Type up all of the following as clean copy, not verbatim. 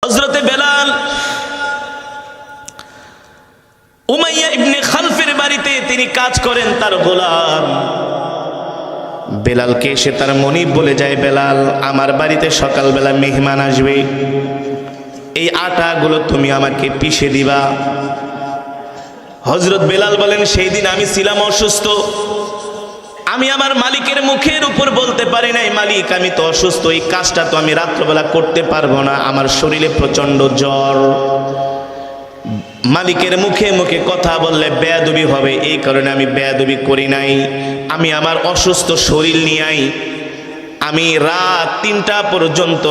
হযরতে বেলাল উমাইয়া ইবনে খালফের বাড়িতে তিনি কাজ করেন, তার গোলাম। বেলালকে এসে তার মনিব বলে যায়, বেলাল, আমার বাড়িতে সকালবেলা মেহমান আসবে, এই আটাগুলো তুমি আমাকে পিষে দিবা। হযরত বেলাল বলেন, সেই দিন আমি ছিলাম অসুস্থ, আমি আমার মালিকের মুখের উপর বলতে পারি নাই, মালিক আমি তো অসুস্থ, এই কাজটা তো আমি রাত্রবেলা করতে পারবো না, আমার শরীরে প্রচন্ড জ্বর। মালিকের মুখে মুখে কথা বললে বেয়াদবি হবে, এই কারণে আমি বেয়াদবি করি নাই। আমি আমার অসুস্থ শরীর নিয়েই আমি রাত 3টা পর্যন্ত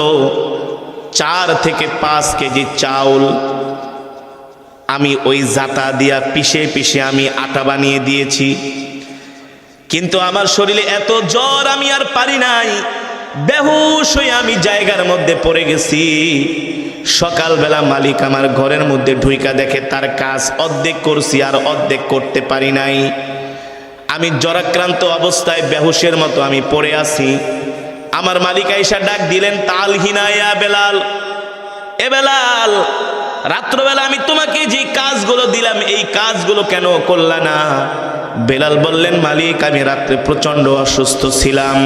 4 থেকে 5 কেজি চাউল আমি ওই জাতা দিয়া পিষে পিষে আমি আটা বানিয়ে দিয়েছি, কিন্তু আমার শরীরে এত জ্বর আমি আর পারি নাই, বেহুশ হয়ে আমি জায়গার মধ্যে পড়ে গেছি। সকালবেলা মালিক আমার ঘরের মধ্যে ঢুইকা দেখে তার কাজ অর্ধেক করছি আর অর্ধেক করতে পারি নাই। আমি জ্বরাক্রান্ত অবস্থায় বেহুশের মতো আমি পড়ে আছি। আমার মালিক আয়েশা ডাক দিলেন, তালহিনা ইয়া বেলাল, এ বেলাল, রাত্রবেলা আমি তোমাকে যে কাজগুলো দিলাম এই কাজগুলো কেন করলা না? বেলাল বললেন, মালিক আমি রাত্রে প্রচন্ড অসুস্থ ছিলাম,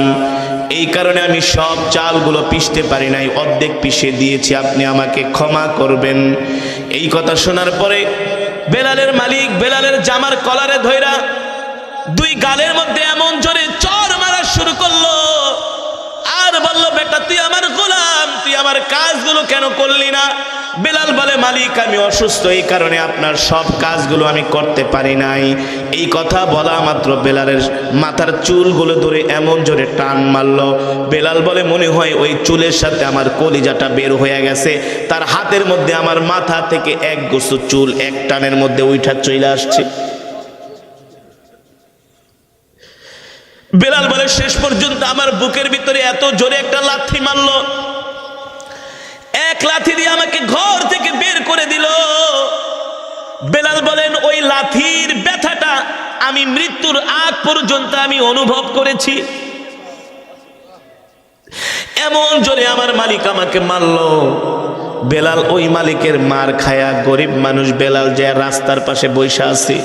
এই কারণে আমি সব চালগুলো পিষতে পারি নাই, অর্ধেক পিষে দিয়েছি, আপনি আমাকে ক্ষমা করবেন। এই কথা শোনার পরে বেলালের মালিক বেলালের জামার কলারে ধইরা 2 গালের মধ্যে এমন জোরে চর মারা শুরু করলো আর বলল, বেটা তুই আমার গোলাম, তুই আমার কাজগুলো কেন করলি না? বেলাল বলে, মালিক আমি অসুস্থ, এই কারণে আপনার সব কাজগুলো আমি করতে পারি নাই। এই কথা বলা মাত্র বেলালের মাথার চুলগুলো ধরে এমন জোরে টান মারলো, বেলাল বলে মনে হয় ওই চুলের সাথে আমার কলিজাটা বের হয়ে গেছে, তার হাতের মধ্যে আমার মাথা থেকে এক গোছু চুল এক টানের মধ্যে উঠা চলে আসছে। বেলাল বলে, শেষ পর্যন্ত আমার বুকের ভিতরে এত জোরে একটা লাথি মারলো, এক লাথি দিয়ে আমাকে ঘর থেকে বের করে দিল। বেলাল বলেন, ওই লাথির ব্যথাটা আমি মৃত্যুর আগ পর্যন্ত আমি অনুভব করেছি। এমন জোরে আমার মালিক আমাকে মারলো। বেলাল ওই মালিকের মার খায়া গরিব মানুষ বেলাল যে রাস্তার পাশে বসে আছে,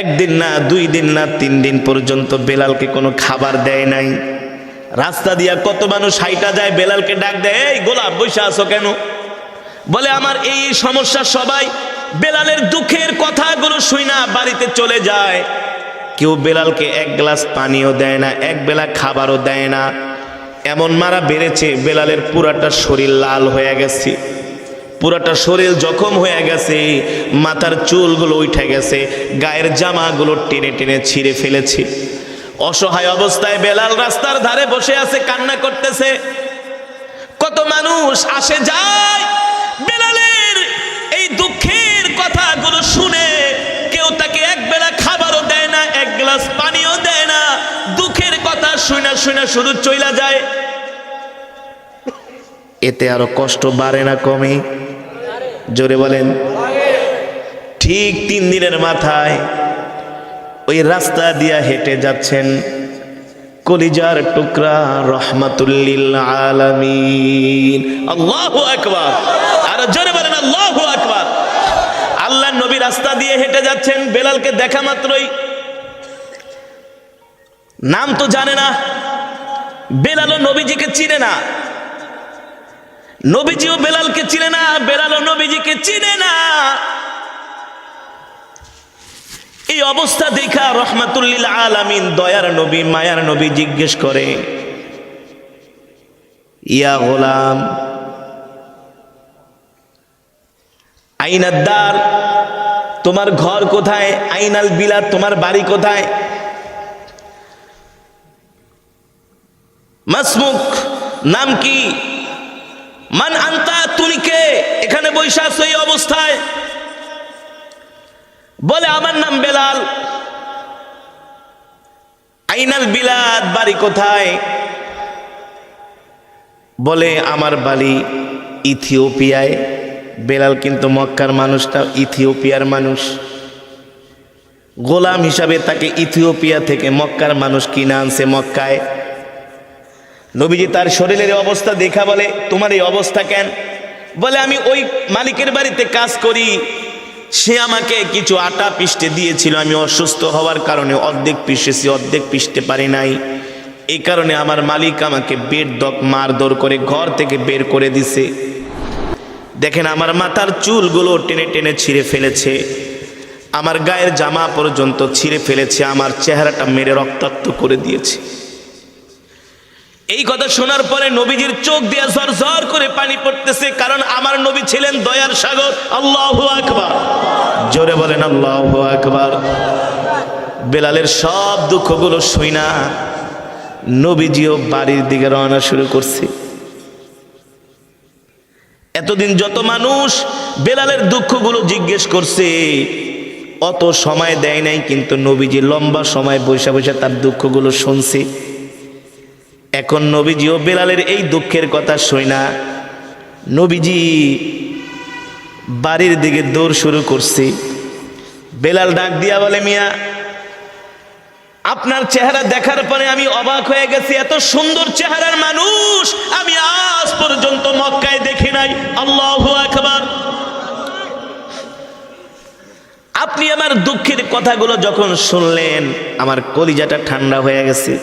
1 দিন না 2 দিন না 3 দিন পর্যন্ত বেলালকে কোনো খাবার দেয় নাই। রাস্তা দিয়া কত মানুষ হাইটা যায়, বেলালকে ডাক দেয়, এই গোলাপ বসে আছো কেন? বলে আমার এই সমস্যা। সবাই বেলালের দুঃখের কথাগুলো শুইনা বাড়িতে চলে যায়। কেউ বেলালকে 1 গ্লাস পানিও দেয় না, 1 বেলা খাবারও দেয় না। এমন মারা বেড়েছে বেলালের পুরাটা শরীর লাল হয়ে গেছে, পুরাটা শরীর জখম হয়ে গেছে, মাথার চুলগুলো উঠে গেছে, গায়ের জামাগুলো টেনে টেনে ছিঁড়ে ফেলেছে। অসহায় অবস্থায় বেলাল রাস্তার ধারে বসে আছে, কান্না করতেছে। কত মানুষ আসে যায় বেলালের এই দুঃখের কথাগুলো শুনে, কেউ তাকে 1 বেলা খাবারও দেয় না, 1 গ্লাস পানিও দেয় না, দুঃখের কথা শুনা শুনা শুধু চইলা যায়। এতে আরো কষ্ট বাড়ে না কমে? জোরে বলেন। ঠিক 3 দিনের মাথায় ওই রাস্তা দিয়া হেঁটে যাচ্ছেন কলিজার টুকরা রহমাতুল লিল আলামিন। আল্লাহু আকবার, আর জোরে বলেন আল্লাহু আকবার। আল্লাহর নবী রাস্তা দিয়ে হেঁটে যাচ্ছেন, বেলালকে দেখা মাত্রই, নাম তো জানে না, বেলালও নবীজিকে চিনে না, নবীজিও বেলালকে চিনে না, বেলালও নবীজিকে চিনে না। এই অবস্থা দেখা রহমাতুল লিল আলামিন দয়ার নবী মায়ার নবী জিজ্ঞেস করে, ইয়া গোলাম আইনাদ্দার, তোমার ঘর কোথায়? আইনাল বিলাদ, তোমার বাড়ি কোথায়? মাসমুক, নাম কি? মান আনতা, তুমি কে? এখানে বসে আছো এই অবস্থায়? বলে আমার নাম বেলাল। আইনাল বিলাদ, বাড়ি কোথায়? বলে আমার বাড়ি ইথিওপিয়ায়। বেলাল কিন্তু মক্কার মানুষটা ইথিওপিয়ার মানুষ, গোলাম হিসাবে তাকে ইথিওপিয়া থেকে মক্কার মানুষ কিনে আনছে মক্কায়। নবীজি তার শরীরের অবস্থা দেখা বলে, তোমার এই অবস্থা কেন? বলে আমি ওই মালিকের বাড়িতে কাজ করি, সে আমাকে কিছু আটা পিষতে দিয়েছিল, আমি অসুস্থ হওয়ার কারণে অর্ধেক পিষেছি, অর্ধেক পিষতে পারি নাই। এই কারণে আমার মালিক আমাকে বেধড়ক মারধর করে ঘর থেকে বের করে দিছে। দেখেন আমার মাথার চুলগুলো টেনে টেনে ছিঁড়ে ফেলেছে, আমার গায়ের জামা পর্যন্ত ছিঁড়ে ফেলেছে, আমার চেহারাটা মেরে রক্তাক্ত করে দিয়েছে। এই কথা শোনার পরে নবীজির চোখ দিয়ে ঝরঝর করে পানি পড়তেছে, কারণ আমার নবী ছিলেন দয়ার সাগর। আল্লাহু আকবার, জোরে বলেন আল্লাহু আকবার। বেলালের সব দুঃখগুলো শুইনা নবীজিও বাড়ির দিকে রওনা শুরু করছে। এতদিন যত মানুষ বেলালের দুঃখগুলো জিজ্ঞেস করছে, অত সময় দেয় নাই, কিন্তু নবীজি লম্বা সময় বসে বসে তার দুঃখগুলো শুনছে। এখন নবীজিও বেলালের এই দুঃখের কথা শুইনা নবীজি বাড়ির দিকে দৌড় শুরু করছে। বেলাল ডাক দিয়া বলে, মিয়া আপনার চেহারা দেখার পরে আমি অবাক হয়ে গেছি, এত সুন্দর চেহারার মানুষ আমি আজ পর্যন্ত মক্কায় দেখি নাই। আল্লাহু আকবার। আপনি আমার দুঃখের কথাগুলো যখন শুনলেন আমার কলিজাটা ঠান্ডা হয়ে গেছে।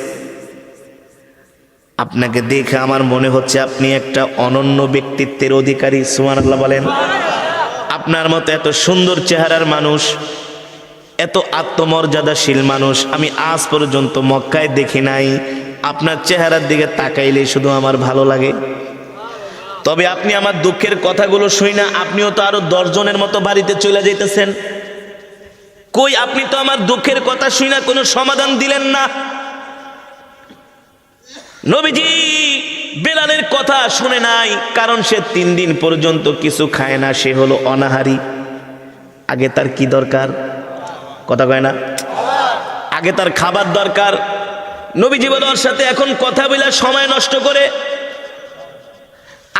আপনাকে দেখে আমার মনে হচ্ছে আপনি একটা অনন্য ব্যক্তিত্বের অধিকারী। সুবহানাল্লাহ বলেন। আপনার মতো এত সুন্দর চেহারার মানুষ, এত আত্মমর্যাদাশীল মানুষ আমি আজ পর্যন্ত মক্কায় দেখি নাই। আপনার চেহারার দিকে তাকাইলে শুধু আমার ভালো লাগে। তবে আপনি আমার দুঃখের কথাগুলো শুই না, আপনিও তো আরো 10 জনের মতো বাড়িতে চলে যাইতেছেন। কই আপনি তো আমার দুঃখের কথা শুই না কোনো সমাধান দিলেন না। নবীজি বেলালের কথা শুনে নাই, কারণ সে 3 দিন পর্যন্ত কিছু খায় না, সে হলো অনাহারী। আগে তার কি দরকার? কথা কয় না, আগে তার খাবার দরকার। নবীজি বলে ওর সাথে এখন কথা বলে সময় নষ্ট করে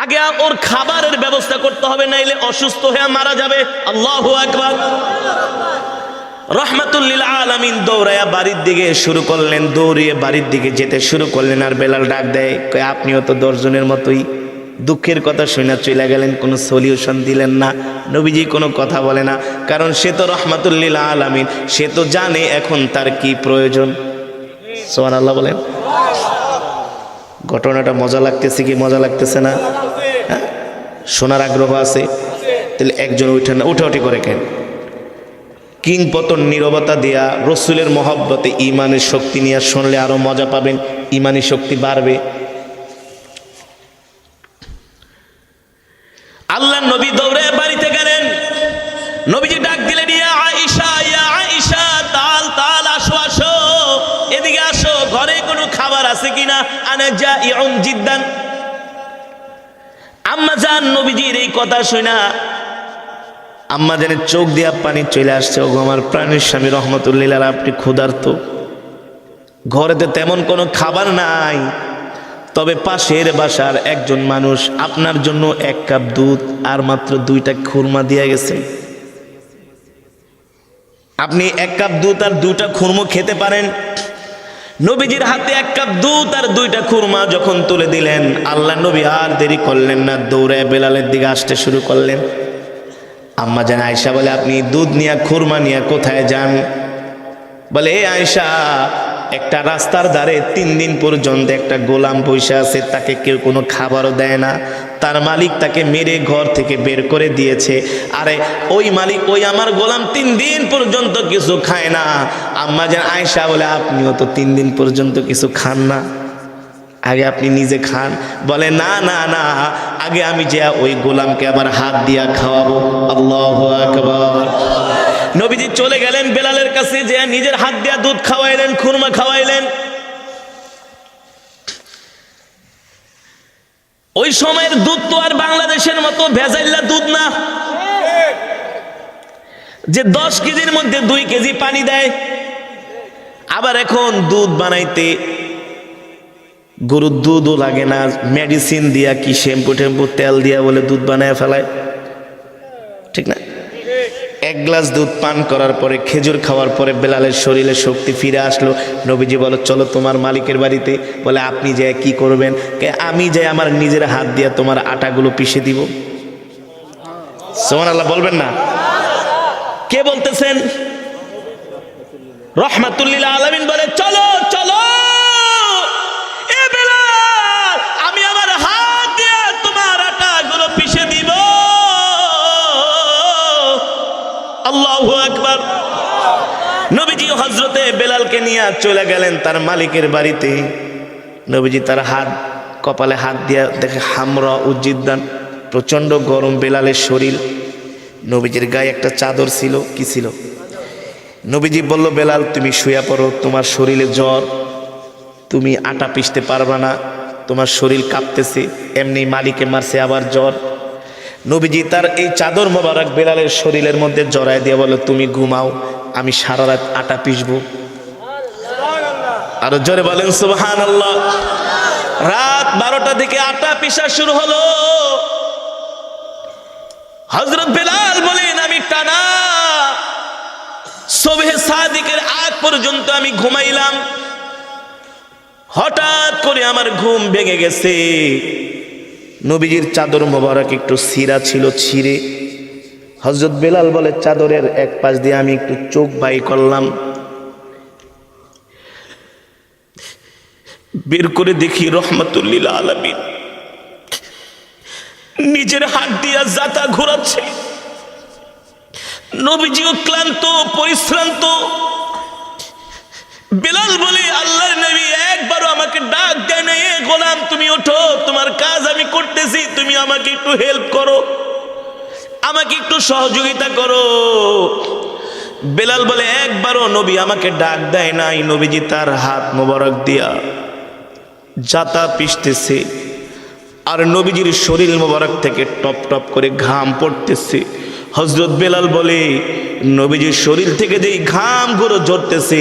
আগে ওর খাবারের ব্যবস্থা করতে হবে, নাইলে অসুস্থ হয়ে মারা যাবে। আল্লাহু আকবার। রহমাতুল লিল আলামিন দৌড়ায়া বাড়ির দিকে শুরু করলেন, দৌড়িয়ে বাড়ির দিকে যেতে শুরু করলেন। আর বেলাল ডাক দেয়, আপনিও তো 10 জনের মতোই দুঃখের কথা শুনে চলে গেলেন, কোনো সলিউশন দিলেন না। নবীজি কোনো কথা বলে না, কারণ সে তো রহমাতুল লিল আলামিন, সে তো জানে এখন তার কি প্রয়োজন। সুবহানাল্লাহ বলেন। ঘটনাটা মজা লাগতেছে কি মজা লাগতেছে না? শোনার আগ্রহ আছে? তাহলে একজন উঠাউঠি করে কেন? কিংপতন নীরবতা দিয়া রসুলের মহব্বতে ইমানের শক্তি নিয়ে শুনলে আরো মজা পাবেন, ইমানি শক্তি বাড়বে। আল্লাহ নবী দৌড়ে বাড়িতে গেলেন। নবীজি ডাক দিলেন, ইয়া আয়েশা, ইয়া আয়েশা, তাল তাল, আসো আসো, এদিকে আসো, ঘরে কোনো খাবার আছে কিনা? আনা জাইউন জিদ্দান। আম্মা জান নবীজির এই কথা শুনা আম্মা জানের চোখ দিয়া পানি চলে আসছে। ওগো আমার প্রাণের স্বামী রহমতুল্লাহ, আপনি ক্ষুধার্ত, ঘরেতে তেমন কোনো খাবার নাই, তবে পাশের বাসার একজন মানুষ আপনার জন্য 1 কাপ দুধ আর মাত্র 2টা খুরমা দিয়ে গেছে। আপনি 1 কাপ দুধ আর 2টা খুরমা খেতে পারেন। নবীজির হাতে 1 কাপ দুধ আর 2টা খুরমা যখন তুলে দিলেন, আল্লাহ নবী আর দেরি করলেন না, দৌড়ে বেলালের দিকে আসতে শুরু করলেন। আম্মা জান আয়েশা বলে, আপনি দুধ নিয়ে খুরমা নিয়ে কোথায় যান? বলে, এ আয়েশা, একটা রাস্তার ধারে 3 দিন পর্যন্ত একটা গোলাম বসে আছে, তাকে কেউ কোনো খাবারও দেয় না, তার মালিক তাকে মেরে ঘর থেকে বের করে দিয়েছে। আরে ওই মালিক, ওই আমার গোলাম 3 দিন পর্যন্ত কিছু খায় না। আম্মা জান আয়েশা বলে, আপনিও তো 3 দিন পর্যন্ত কিছু খান না, আগে আপনি নিজে খান। বলে, না না না, আগে আমি যে ওই গোলামকে আবার হাত দিয়া খাওয়াবো। আল্লাহু আকবার। নবীজি চলে গেলেন বেলালের কাছে, যে নিজের হাত দিয়া দুধ খাওয়াইলেন, খুরমা খাওয়াইলেন। ওই সময়ের দুধ তো আর বাংলাদেশের মতো ভেজাইলা দুধ না, যে 10 কেজির মধ্যে 2 কেজি পানি দেয়। আবার এখন দুধ বানাইতে গরুর দুধও লাগে না, মেডিসিন দিয়া কি শ্যাম্পু টেম্পু তেল দিয়া বলে দুধ বানায় ফেলায়, ঠিক না? 1 গ্লাস দুধ পান করার পরে, খেজুর খাওয়ার পরে বেলালের শরীরে শক্তি ফিরে আসলো। নবীজি বলো, চলো তোমার মালিকের বাড়িতে। বলে, আপনি যে কি করবেন? আমি যে আমার নিজের হাত দিয়ে তোমার আটাগুলো পিষে দিব। সুবহানাল্লাহ বলবেন না? কে বলতেছেন? রহমাতুল লিল আলামিন বলে চলো চলো এ বেলাল, আমি আমার হাত দিয়ে তোমার আটাগুলো পিষে দিব। আল্লাহু আকবার। নবীজি হযরতে বেলালকে নিয়ে চলে গেলেন তার মালিকের বাড়িতে। নবীজি তার হাত কপালে হাত দিয়ে দেখে হামরা উজ্জিদান, প্রচন্ড গরম বেলালের শরীর। নবীজির গায়ে একটা চাদর ছিল, কি ছিল? নবীজি বলল, বেলাল তুমি শুয়ে পড়ো, তোমার শরীরে জ্বর, তুমি আটা পিষতে পারবা না, তোমার শরীর কাঁপতেছে। এমনি মালিকে মারছে আবার জ্বর। নবীজি তার এই চাদর মোবারক বেলালের শরীরের মধ্যে জড়ায় দিয়ে বলল, তুমি ঘুমাও, আমি সারা রাত আটা পিষবো। আরো জোরে বলেন সুবহানাল্লাহ। রাত 12টা দিকে আটা পিষা শুরু হলো। হযরত বেলাল বলেন, আমি টানা সুবহে সাদিকের আগ পর্যন্ত আমি ঘুমাইলাম। হঠাৎ করে আমার ঘুম ভেঙে গেছে। নবীজির চাদর মোবারক একটু ছিঁড়া ছিল, ছিঁড়ে হযরত বেলাল বলে, চাদরের এক পাশ দিয়ে আমি একটু চোখ বাই করলাম, বের করে দেখি রহমাতুল লিল আলামিন নিজের হাত দিয়া জাতা ঘোরাচ্ছে। নবীজিও ক্লান্ত পরিশ্রান্ত। বেলাল বলে, আল্লাহর নবী একবারও আমাকে ডাক দেয় না, এ গোলাম তুমি ওঠো, তোমার কাজ আমি করতেছি, তুমি আমাকে একটু হেল্প করো, আমাকে একটু সহযোগিতা করো। বেলাল বলে, একবারও নবী আমাকে ডাক দেয় নাই। নবীজি তার হাত মোবারক দিয়া জাতা পিষতেছে, আর নবীজির শরীর মোবারক থেকে টপ টপ করে ঘাম পড়তেছে। হযরত বেলাল বলে, নবীজির শরীর থেকে যেই ঘামগুলো ঝরতেছে,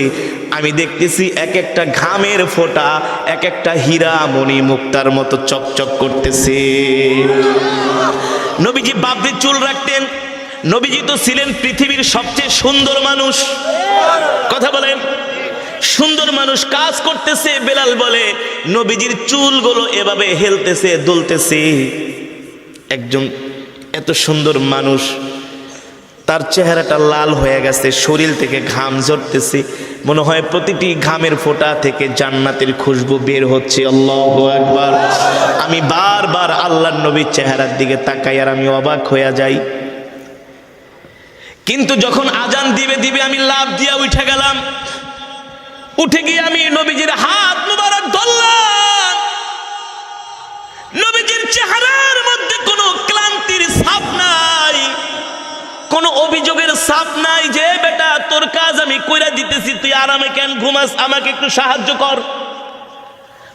আমি দেখতেছি এক একটা ঘামের ফোঁটা এক একটা হীরা মণি মুক্তার মতো চকচক করতেছে। নবীজি বাবরি চুল রাখতেন। নবীজি তো ছিলেন পৃথিবীর সবচেয়ে সুন্দর মানুষ। কথা বলেন, সুন্দর মানুষ কাজ করতেছে। বেলাল বলে, নবীজির চুলগুলো এভাবে হেলতেছে, দুলতেছে। একজন এত সুন্দর মানুষ, তার চেহারাটা লাল হয়ে গেছে, শরীর থেকে ঘাম ঝরতেছে, মনে হয় প্রতিটি ঘামের ফোঁটা থেকে জান্নাতের খুশবু বের হচ্ছে। আল্লাহু আকবার। আমি বারবার আল্লাহর নবীর চেহারার দিকে তাকাই আর আমি অবাক হয়ে যাই। কিন্তু যখন আজান দিবে দিবে আমি লাফ দিয়া উঠে গেলাম। উঠে গিয়ে আমি নবীজির হাত মুবারক ধরলাম। নবীজির চেহারার মধ্যে কোনো ক্লান্তির ছাপ নাই, কোনো অভিযোগের ছাপ নাই যে বেটা তোর কাজ আমি কইরা দিতেছি, তুই আরামে কেন ঘুমাস, আমাকে একটু সাহায্য কর।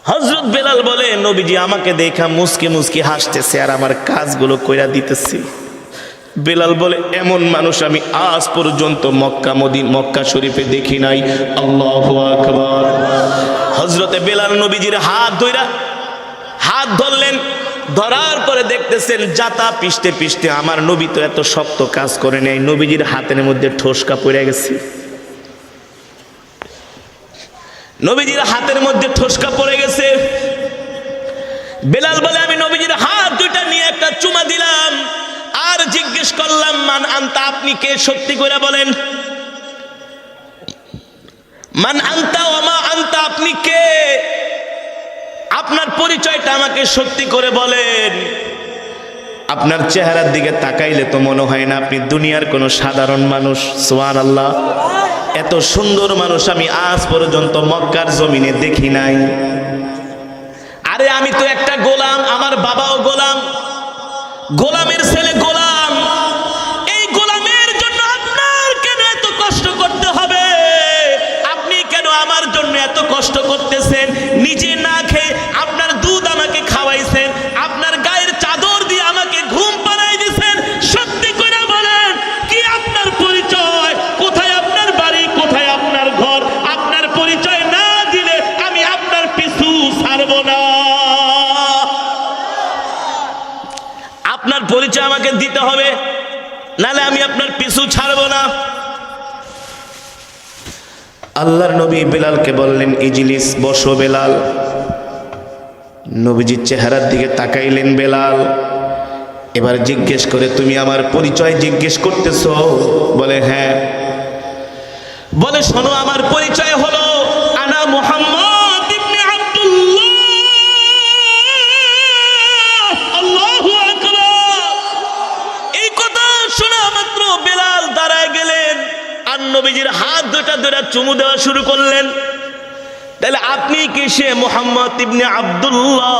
হযরত বেলাল বলে, নবীজি আমাকে দেখা মুস্কি মুস্কি হাসতেছে আর আমার কাজগুলো কইরা দিতেছি। বেলাল বলে, এমন মানুষ আমি আজ পর্যন্ত মক্কা শরীফে দেখি নাই। আল্লাহু আকবার। হযরতে বেলাল নবীজির হাত ধরলেন। ধরার পরে দেখতেছেন জাতা পিষতে পিষতে আমার নবী তো এত শক্ত কাজ করে নাই, নবীজির হাতের মধ্যে ঠোসকা পড়ে গেছে। নবীজির হাতের মধ্যে ঠোসকা পড়ে গেছে। বেলাল বলে, আমি নবীজির হাত দুইটা নিয়ে একটা চুমা দিলাম আর জিজ্ঞেস করলাম, মান আনতা, আপনি কে, সত্যি করে বলেন। মান আনতা ওয়া মা আনতা, আপনি কে, আপনার পরিচয়টা আমাকে সত্যি করে বলেন। আপনার চেহারার দিকে তাকাইলে তো মনে হয় না আপনি দুনিয়ার কোনো সাধারণ মানুষ। সুবহানাল্লাহ। এত সুন্দর মানুষ আমি আজ পর্যন্ত মক্কার জমিনে দেখি নাই। আরে আমি তো একটা গোলাম, আমার বাবাও গোলাম, গোলামের ছেলে গোলাম। এই গোলামের জন্য আপনার কেন এত কষ্ট করতে হবে? আপনি কেন আমার জন্য এত কষ্ট করতেছেন? নিজে না খেয়ে আপনার দুধ আমাকে খাওয়াইছেন, আপনার গায়ের চাদর দিয়ে আমাকে ঘুম পাড়াই দিয়েছেন। সত্যি করে বলেন, কি আপনার পরিচয়? কোথায় আপনার বাড়ি? কোথায় আপনার ঘর? আপনার পরিচয় না দিলে আমি আপনার পিছু ছাড়ব না। আপনার পরিচয় আমাকে দিতে হবে, নালে আমি আপনার পিছু ছাড়ব না। আল্লাহর নবী বেলালকে বললেন, ইজলিস, বসো বেলাল। নবীজির চেহারার দিকে তাকাইলেন বেলাল। এবার জিজ্ঞেস করে, তুমি আমার পরিচয় জিজ্ঞেস করতেছ? বলে হ্যাঁ। বলে শোনো, আমার পরিচয় হলো আনা মুহাম্মদ ইবনে আব্দুল্লাহ। আল্লাহু আকবার। এই কথা শোনা মাত্র বেলাল দাঁড়ায় গেলেন আর নবীজির হাত দুটা ধরে চুমু দেওয়া শুরু করলেন। তাহলে আপনি কি সে মুহাম্মদ ইবনে আব্দুল্লাহ?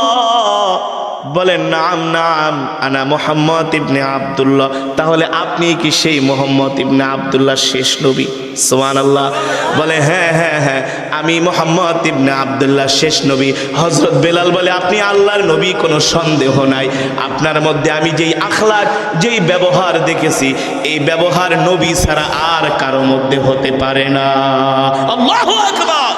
বলেন নাম নাম আনা মুহাম্মদ ইবনে আব্দুল্লাহ। তাহলে আপনি কি সেই মুহাম্মদ ইবনে আব্দুল্লাহ শেষ নবী? সুবহানাল্লাহ। বলে হ্যাঁ হ্যাঁ হ্যাঁ, আমি মুহাম্মদ ইবনে আব্দুল্লাহ শেষ নবী। হযরত বেলাল বলে, আপনি আল্লাহর নবী, কোনো সন্দেহ নাই। আপনার মধ্যে আমি যেই আখলাক, যেই ব্যবহার দেখেছি, এই ব্যবহার নবী ছাড়া আর কারো মধ্যে হতে পারে না। আল্লাহু আকবার।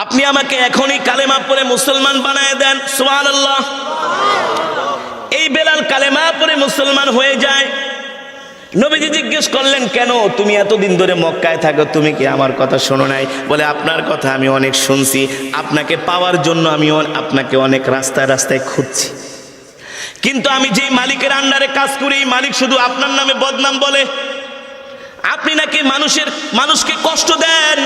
আপনি আমাকে এখনই কালেমা পড়ে মুসলমান বানায় দেন। সুবহানাল্লাহ। এই বেলাল কালেমা পড়ে মুসলমান হয়ে যায়। নবীজি জিজ্ঞেস করলেন, কেন তুমি এতদিন ধরে মক্কায় থাকো, তুমি কি আমার কথা শোনো নাই? বলে আপনার কথা আমি অনেক শুনছি, আপনাকে পাওয়ার জন্য আমি আপনাকে অনেক রাস্তায় রাস্তায় খুঁজছি, কিন্তু আমি যেই মালিকের আন্ডারে কাজ করি, মালিক শুধু আপনার নামে বদনাম বলে। আপনি নাকি মানুষকে কষ্ট দেন,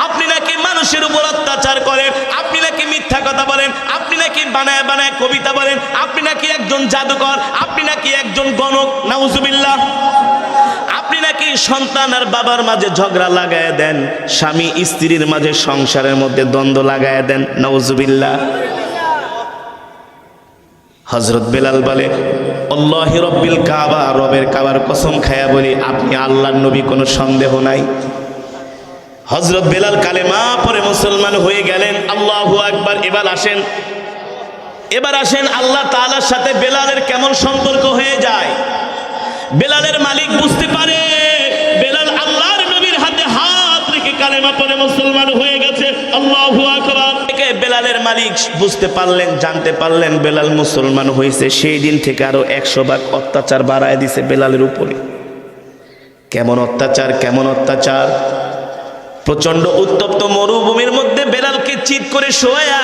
আপনি নাকি মানুষের উপর অত্যাচার করেন, আপনি নাকি মিথ্যা কথা বলেন, আপনি নাকি বানায় বানায় কবিতা বলেন, আপনি নাকি একজন জাদুকর, আপনি নাকি একজন গণক, নাউজুবিল্লাহ। আপনি নাকি সন্তান আর বাবার মাঝে ঝগড়া লাগায় দেন, স্বামী স্ত্রীর মাঝে সংসারের মধ্যে দ্বন্দ্ব লাগায় দেন, নাউজুবিল্লাহ। হযরত বেলাল বলে, আল্লাহি রব্বিল কাবা, রবের কাবার কসম খায়া বলি, আপনি আল্লাহর নবী, কোনো সন্দেহ নাই। হযরত বেলাল কালেমা পড়ে মুসলমান হয়ে গেলেন। আল্লাহু আকবার। এবার আসেন আল্লাহ তাআলার সাথে বেলালের কেমন সম্পর্ক হয়ে যায়। বেলালের মালিক বুঝতে পারে বেলাল আল্লাহর নবীর হাতে হাত রেখে কালেমা পড়ে মুসলমান হয়ে গেছে। আল্লাহু আকবার। বেলালের মালিক বুঝতে পারলেন, জানতে পারলেন বেলাল মুসলমান হয়েছে। সেই দিন থেকে আরো 100 ভাগ অত্যাচার বাড়ায় দিছে বেলালের উপরে। কেমন অত্যাচার, কেমন অত্যাচার! প্রচন্ড উত্তপ্ত মরুভূমির মধ্যে বেলালকে চিৎ করে শোয়া,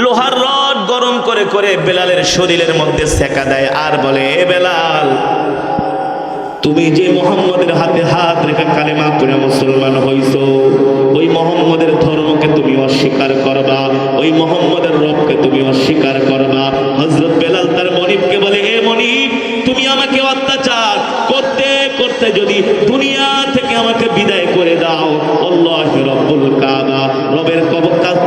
লোহার রড গরম করে করে বেলালের শরীরের মধ্যে সেকা দেয় আর বলে, এ বেলাল, তুমি যে মুহাম্মদের হাতে হাত রেখে কালেমা পড়ে মুসলমান হইছো, ওই মুহাম্মদের ধর্মকে তুমি অস্বীকার করবা, ওই মুহাম্মদের রবকে তুমি অস্বীকার করবা। হযরত বেলাল তার মনিবকে বলে, এ মনিব, তুমি আমাকে অত্যাচার করতে করতে যদি দুনিয়া থেকে আমাকে বিদায় করে দাও, আল্লাহু রব্বুল কাবা, রবের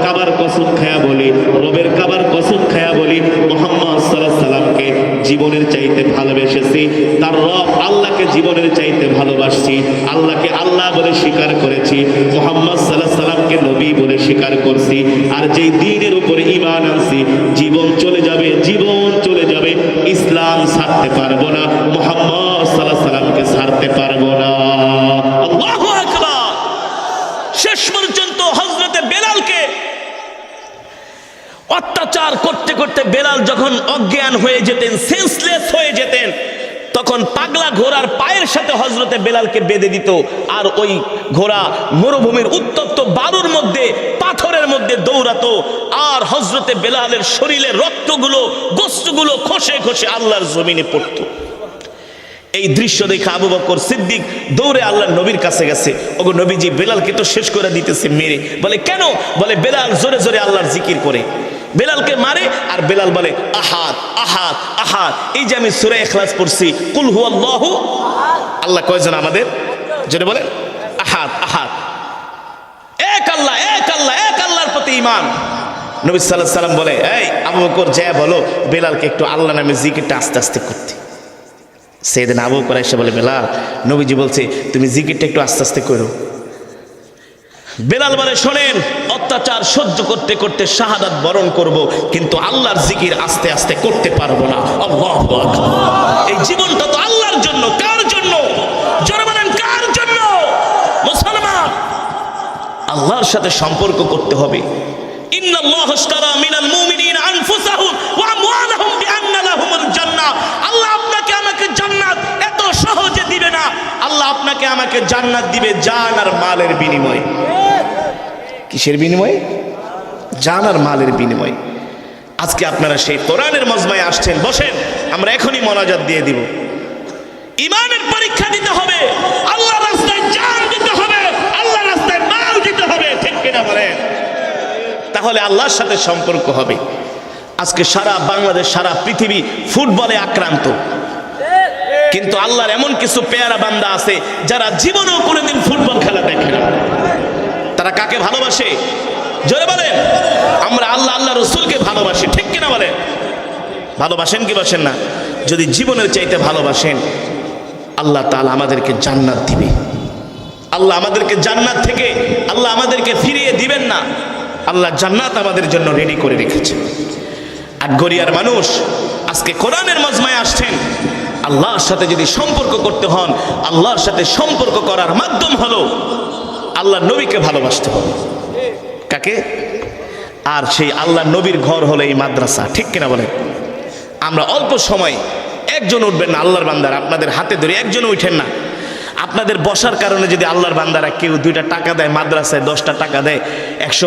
কাবার কসম খায়া বলি, রবের কাবার কসম খায়া বলি, মুহাম্মদ সাল্লাল্লাহু আলাইহি সাল্লামকে জীবনের চাইতে ভালোবেসেছি, তার রব আল্লাহকে জীবনের চাইতে ভালোবাসছি, আল্লাহকে আল্লাহ বলে স্বীকার করেছি, মুহাম্মদ সাল্লাল্লাহু আলাইহি সাল্লামকে নবী বলে স্বীকার করছি, আর যেই দ্বীনের উপরে ঈমান আনছি, জীবন চলে যাবে, জীবন চলে যাবে, ইসলাম ছাড়তে পারবো না, মুহাম্মদ সাল্লাল্লাহু আলাইহি সাল্লামকে ছাড়তে পারবো না। আল্লাহু আকবার। শেষ পর্যন্ত হযরতে বেলালকে অত্যাচার করতে করতে বেলাল যখন অজ্ঞান হয়ে যেতেন, সেন্সলেস হয়ে যেতেন, তখন পাগলা ঘোড়ার পায়ের সাথে হযরতে বেলালকে বেঁধে দিত, আর ওই ঘোড়া মরুভূমির উত্তপ্ত বালুর মধ্যে, পাথরের মধ্যে দৌড়াতো, আর হযরতে বেলালের শরীরের রক্তগুলো, গোশতগুলো খসে খসে আল্লাহর জমিনে পড়তো। এই দৃশ্য দেখে আবু বকর সিদ্দিক দৌড়ে আল্লাহর নবীর কাছে গেছে, ওগো নবীজি, বেলালকে তো শেষ করে দিতেছে মেরে। বলে কেন? বলে বেলাল জোরে জোরে আল্লাহর জিকির করে, বেলালকে মারে, আর বেলাল বলে আহাদ আহাদ আহাদ। এই যে আমি সূরা ইখলাস পড়ছি, কুল হুয়াল্লাহু, আল্লাহ কয়জন আমাদের? জোরে বলে, আহাদ আহাদ, এক আল্লাহ, এক আল্লাহ, এক আল্লাহর প্রতি ঈমান। নবী সাল্লাল্লাহু আলাইহি সাল্লাম বলে, এই আবু বকর, যা বলো বেলালকে একটু আল্লাহ নামে জিকিরটা আস্তে আস্তে করতে। সেদিন আবু বকর এসে বলে, বেলাল, নবীজি বলছে তুমি জিকিরটা একটু আস্তে আস্তে করো। বেলাল বলে, শোনেন, অত্যাচার সহ্য করতে করতে শাহাদাত বরণ করব, কিন্তু আল্লাহর জিকির আস্তে আস্তে করতে পারবো না। আল্লাহু আকবার। এই জীবনটা তো আল্লাহর জন্য। কার জন্য? জোরে বলেন, কার জন্য? মুসলমান, আল্লাহর সাথে সম্পর্ক করতে হবে। ইন্নাল্লাহা আশতারা মিনাল মুমিনিনা আনফুসাহুম ওয়া আমওয়ালাহুম বিআন্না লাহুমুল জান্নাহ। আল্লাহ আপনাকে আমাকে জান্নাত এত সহজে দিবে না। আল্লাহ আপনাকে আমাকে জান্নাত দিবে জান আর মালের বিনিময়ে। কিসের বিনিময়ে? জান আর মালের বিনিময়ে। আজকে আপনারা সেই কোরআনের মজমায় আসছেন, বসেন, আমরা এখনই মোনাজাত দিয়ে দিব। ইমানের পরীক্ষা দিতে হবে, আল্লাহর রাস্তায় জান দিতে হবে, আল্লাহর রাস্তায় মাল দিতে হবে, ঠিক কিনা বলেন? তাহলে আল্লাহর সাথে সম্পর্ক হবে। আজকে সারা বাংলাদেশ, সারা পৃথিবী ফুটবলে আক্রান্ত, কিন্তু আল্লাহর এমন কিছু পেয়ারা বান্দা আছে যারা জীবনেও কোনোদিন ফুটবল খেলা দেখে না। তারা কাকে ভালোবাসে? জোরে বলেন। আমরা আল্লাহ, আল্লাহ রসুলকে ভালোবাসি, ঠিক কিনা বলেন? ভালোবাসেন কি বাসেন না? যদি জীবনের চাইতে ভালোবাসেন, আল্লাহ তাআলা আমাদেরকে জান্নাত দিবে। আল্লাহ আমাদেরকে জান্নাত থেকে আল্লাহ আমাদেরকে ফিরিয়ে দিবেন না। আল্লাহ জান্নাত আমাদের জন্য রেডি করে রেখেছে। আটঘরিয়ার মানুষ আজকে কোরআনের মজমায় আসছেন। আল্লাহর সাথে যদি সম্পর্ক করতে হন, আল্লাহর সাথে সম্পর্ক করার মাধ্যম হলো আল্লাহ নবীকে ভালোবাসতে হবে। কাকে? আর সেই আল্লাহ নবীর ঘর হলো এই মাদ্রাসা, ঠিক কিনা বলেন? আমরা অল্প সময়, একজন উঠবেন না আল্লাহর বান্দারা, আপনাদের হাতে ধরে একজন উঠেন না। আপনাদের বসার কারণে যদি আল্লাহর বান্দারা কেউ 2টা টাকা দেয়, মাদ্রাসায় 10টা টাকা দেয়, 100